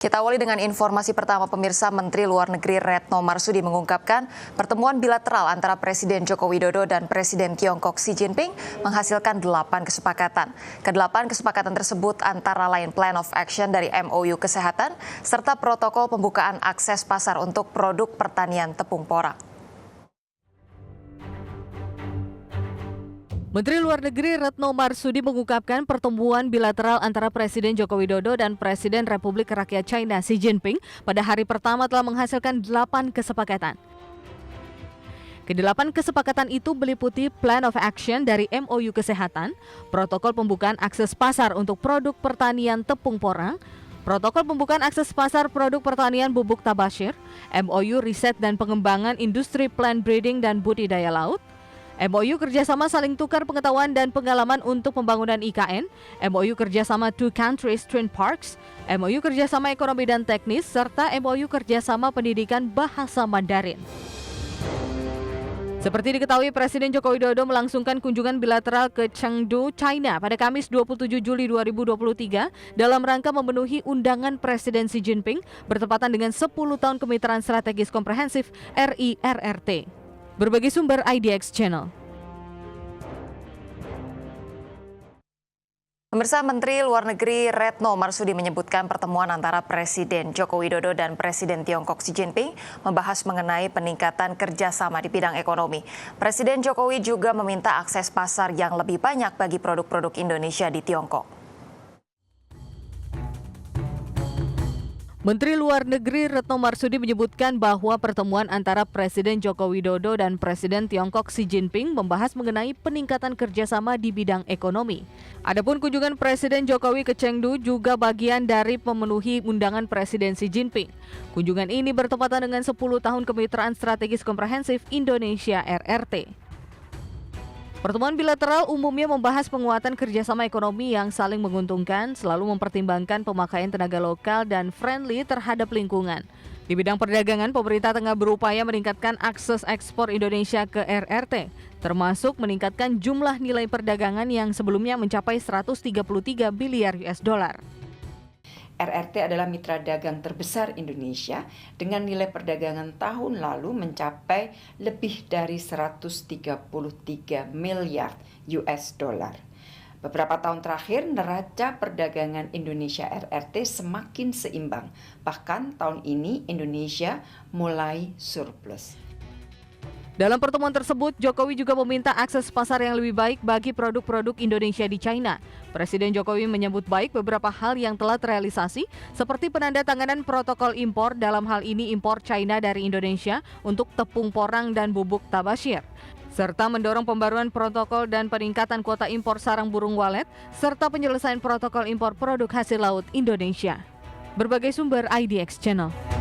Kita awali dengan informasi pertama pemirsa. Menteri Luar Negeri Retno Marsudi mengungkapkan pertemuan bilateral antara Presiden Joko Widodo dan Presiden Tiongkok Xi Jinping menghasilkan 8 kesepakatan. Ke-8 kesepakatan tersebut antara lain Plan of Action dari MOU Kesehatan serta protokol pembukaan akses pasar untuk produk pertanian tepung porang. Menteri Luar Negeri Retno Marsudi mengungkapkan pertemuan bilateral antara Presiden Joko Widodo dan Presiden Republik Rakyat China Xi Jinping pada hari pertama telah menghasilkan 8 kesepakatan. Ke-8 kesepakatan itu meliputi Plan of Action dari MOU Kesehatan, protokol pembukaan akses pasar untuk produk pertanian tepung porang, protokol pembukaan akses pasar produk pertanian bubuk tabashir, MOU Riset dan Pengembangan Industri Plant Breeding dan Budidaya Laut, MOU kerjasama saling tukar pengetahuan dan pengalaman untuk pembangunan IKN, MOU kerjasama Two Countries Twin Parks, MOU kerjasama ekonomi dan teknis, serta MOU kerjasama pendidikan bahasa Mandarin. Seperti diketahui, Presiden Joko Widodo melangsungkan kunjungan bilateral ke Chengdu, China pada Kamis 27 Juli 2023 dalam rangka memenuhi undangan Presiden Xi Jinping bertepatan dengan 10 tahun Kemitraan Strategis Komprehensif RI-RRT. Berbagi sumber IDX Channel. Pemirsa, Menteri Luar Negeri Retno Marsudi menyebutkan pertemuan antara Presiden Joko Widodo dan Presiden Tiongkok Xi Jinping membahas mengenai peningkatan kerjasama di bidang ekonomi. Presiden Jokowi juga meminta akses pasar yang lebih banyak bagi produk-produk Indonesia di Tiongkok. Menteri Luar Negeri Retno Marsudi menyebutkan bahwa pertemuan antara Presiden Joko Widodo dan Presiden Tiongkok Xi Jinping membahas mengenai peningkatan kerjasama di bidang ekonomi. Adapun kunjungan Presiden Jokowi ke Chengdu juga bagian dari memenuhi undangan Presiden Xi Jinping. Kunjungan ini bertepatan dengan 10 tahun Kemitraan Strategis Komprehensif Indonesia RRT. Pertemuan bilateral umumnya membahas penguatan kerjasama ekonomi yang saling menguntungkan, selalu mempertimbangkan pemakaian tenaga lokal dan friendly terhadap lingkungan. Di bidang perdagangan, pemerintah tengah berupaya meningkatkan akses ekspor Indonesia ke RRT, termasuk meningkatkan jumlah nilai perdagangan yang sebelumnya mencapai 133 miliar US dollar. RRT adalah mitra dagang terbesar Indonesia dengan nilai perdagangan tahun lalu mencapai lebih dari 133 miliar US dollar. Beberapa tahun terakhir, neraca perdagangan Indonesia RRT semakin seimbang. Bahkan tahun ini Indonesia mulai surplus. Dalam pertemuan tersebut, Jokowi juga meminta akses pasar yang lebih baik bagi produk-produk Indonesia di China. Presiden Jokowi menyebut baik beberapa hal yang telah terrealisasi, seperti penandatanganan protokol impor, dalam hal ini impor China dari Indonesia untuk tepung porang dan bubuk tabashir, serta mendorong pembaruan protokol dan peningkatan kuota impor sarang burung walet, serta penyelesaian protokol impor produk hasil laut Indonesia. Berbagai sumber IDX Channel.